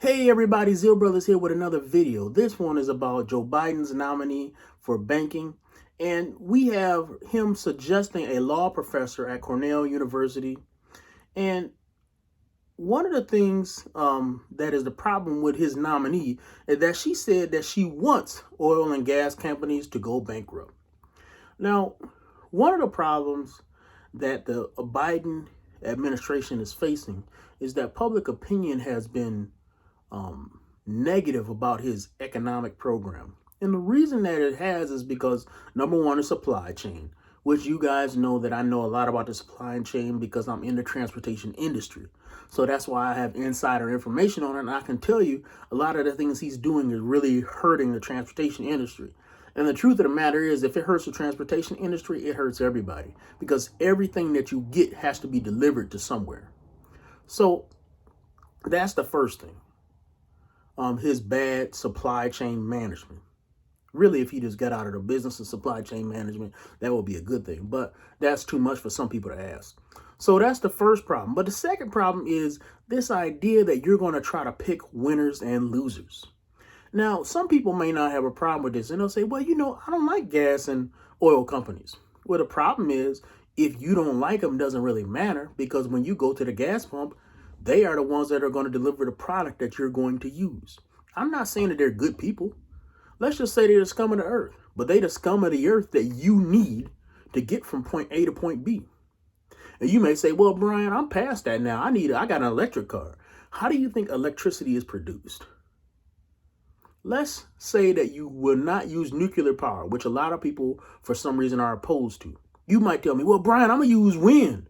Hey everybody, Zeal Brothers here with another video. This one is about Joe Biden's nominee for banking. And we have him suggesting a law professor at Cornell University. And one of the things that is the problem with his nominee is that she said that she wants oil and gas companies to go bankrupt. Now, one of the problems that the Biden administration is facing is that public opinion has been negative about his economic program. And the reason that it has is because, number one, is supply chain, which you guys know that I know a lot about the supply chain because I'm in the transportation industry. So that's why I have insider information on it. And I can tell you a lot of the things he's doing is really hurting the transportation industry. And the truth of the matter is, if it hurts the transportation industry, it hurts everybody because everything that you get has to be delivered to somewhere. So that's the first thing. His bad supply chain management. Really, if he just got out of the business of supply chain management, that would be a good thing. But that's too much for some people to ask. So that's the first problem. But the second problem is this idea that you're going to try to pick winners and losers. Now, some people may not have a problem with this, and they'll say, well, I don't like gas and oil companies. Well, the problem is, if you don't like them, it doesn't really matter, because when you go to the gas pump, they are the ones that are going to deliver the product that you're going to use. I'm not saying that they're good people. Let's just say they're the scum of the earth, but they're the scum of the earth that you need to get from point A to point B. And you may say, well, Brian, I'm past that now. I got an electric car. How do you think electricity is produced? Let's say that you will not use nuclear power, which a lot of people, for some reason, are opposed to. You might tell me, well, Brian, I'm going to use wind.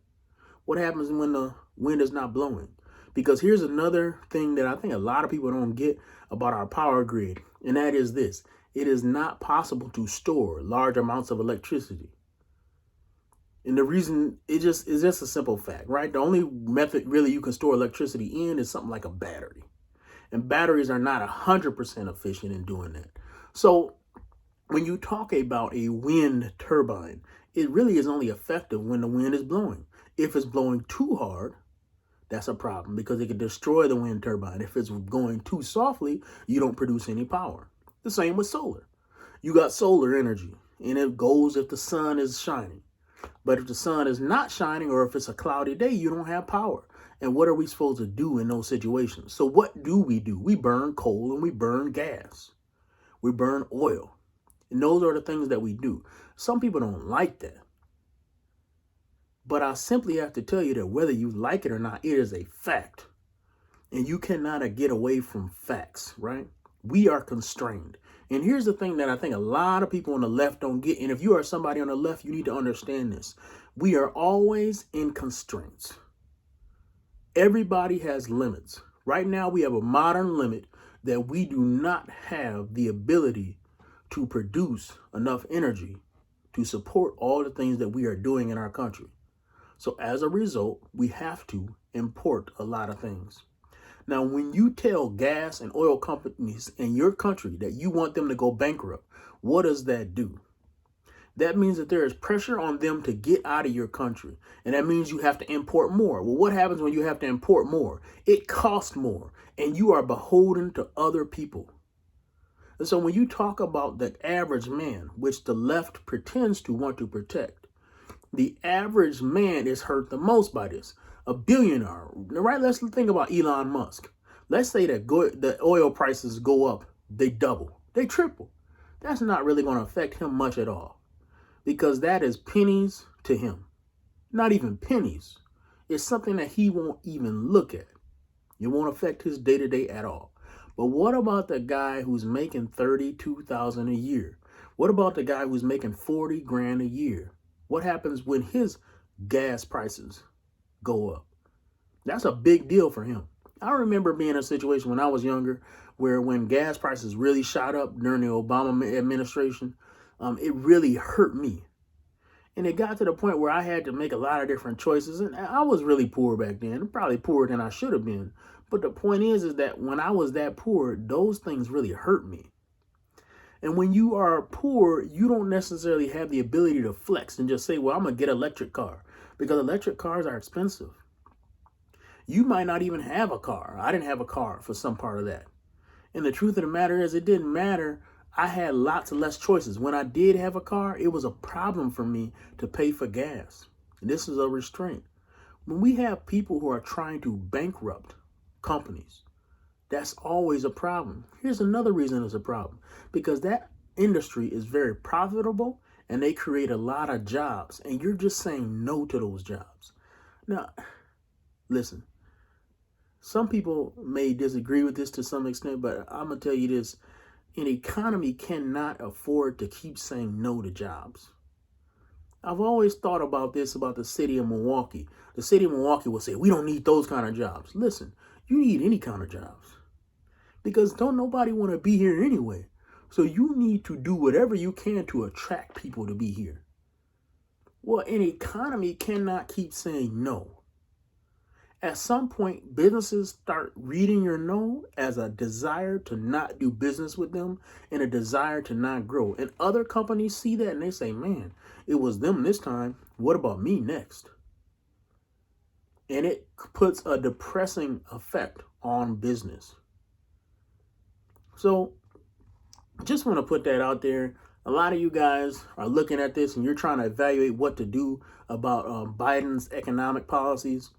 What happens when the wind is not blowing? Because here's another thing that I think a lot of people don't get about our power grid, and that is this. It is not possible to store large amounts of electricity. And the reason is just a simple fact, right? The only method really you can store electricity in is something like a battery. And batteries are not 100% efficient in doing that. So when you talk about a wind turbine, it really is only effective when the wind is blowing. If it's blowing too hard, that's a problem because it can destroy the wind turbine. If it's going too softly, you don't produce any power. The same with solar. You got solar energy, and it goes if the sun is shining. But if the sun is not shining, or if it's a cloudy day, you don't have power. And what are we supposed to do in those situations? So what do? We burn coal and we burn gas. We burn oil. And those are the things that we do. Some people don't like that. But I simply have to tell you that whether you like it or not, it is a fact. And you cannot get away from facts, right? We are constrained. And here's the thing that I think a lot of people on the left don't get. And if you are somebody on the left, you need to understand this. We are always in constraints. Everybody has limits. Right now, we have a modern limit that we do not have the ability to produce enough energy to support all the things that we are doing in our country. So as a result, we have to import a lot of things. Now, when you tell gas and oil companies in your country that you want them to go bankrupt, what does that do? That means that there is pressure on them to get out of your country. And that means you have to import more. Well, what happens when you have to import more? It costs more, and you are beholden to other people. And so when you talk about the average man, which the left pretends to want to protect, the average man is hurt the most by this. A billionaire, right? Let's think about Elon Musk. Let's say that the oil prices go up, they double, they triple. That's not really going to affect him much at all because that is pennies to him. Not even pennies. It's something that he won't even look at. It won't affect his day-to-day at all. But what about the guy who's making $32,000 a year? What about the guy who's making $40,000 a year? What happens when his gas prices go up? That's a big deal for him. I remember being in a situation when I was younger where when gas prices really shot up during the Obama administration, it really hurt me. And it got to the point where I had to make a lot of different choices. And I was really poor back then, probably poorer than I should have been. But the point is that when I was that poor, those things really hurt me. And when you are poor, you don't necessarily have the ability to flex and just say, well, I'm going to get an electric car, because electric cars are expensive. You might not even have a car. I didn't have a car for some part of that. And the truth of the matter is, it didn't matter. I had lots of less choices. When I did have a car, it was a problem for me to pay for gas. And this is a restraint. When we have people who are trying to bankrupt companies, that's always a problem. Here's another reason it's a problem. Because that industry is very profitable and they create a lot of jobs. And you're just saying no to those jobs. Now, listen, some people may disagree with this to some extent, but I'm going to tell you this. An economy cannot afford to keep saying no to jobs. I've always thought about this about the city of Milwaukee. The city of Milwaukee will say, we don't need those kind of jobs. Listen, you need any kind of jobs. Because don't nobody want to be here anyway. So you need to do whatever you can to attract people to be here. Well, an economy cannot keep saying no. At some point, businesses start reading your no as a desire to not do business with them and a desire to not grow. And other companies see that and they say, man, it was them this time. What about me next? And it puts a depressing effect on business. So just want to put that out there. A lot of you guys are looking at this and you're trying to evaluate what to do about Biden's economic policies.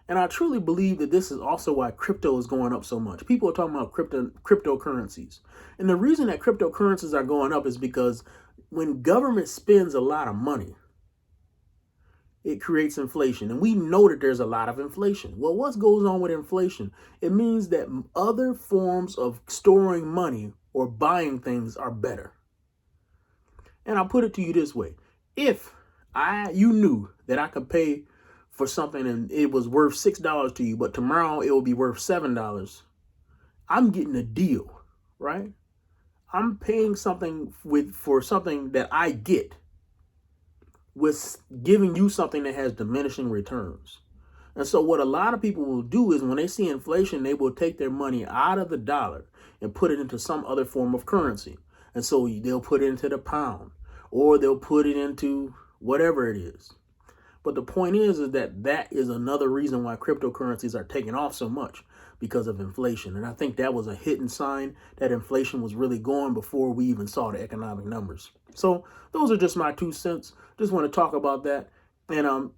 And I truly believe that this is also why crypto is going up so much. People are talking about cryptocurrencies. And the reason that cryptocurrencies are going up is because when government spends a lot of money, it creates inflation. And we know that there's a lot of inflation. Well, what goes on with inflation? It means that other forms of storing money or buying things are better. And I'll put it to you this way. If you knew that I could pay for something and it was worth $6 to you, but tomorrow it will be worth $7, I'm getting a deal, right? I'm paying something for something that I get with giving you something that has diminishing returns. And so what a lot of people will do is when they see inflation, they will take their money out of the dollar and put it into some other form of currency. And so they'll put it into the pound or they'll put it into whatever it is. But the point is that is another reason why cryptocurrencies are taking off so much, because of inflation. And I think that was a hidden sign that inflation was really going before we even saw the economic numbers. So those are just my 2 cents. Just want to talk about that. And,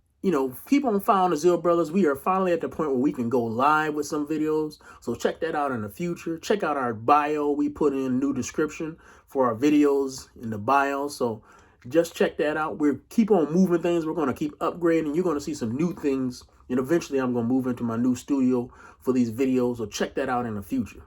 keep on following the Zeal Brothers. We are finally at the point where we can go live with some videos. So check that out in the future. Check out our bio. We put in a new description for our videos in the bio. So just check that out. We keep on moving things. We're going to keep upgrading. You're going to see some new things. And eventually I'm going to move into my new studio for these videos. So check that out in the future.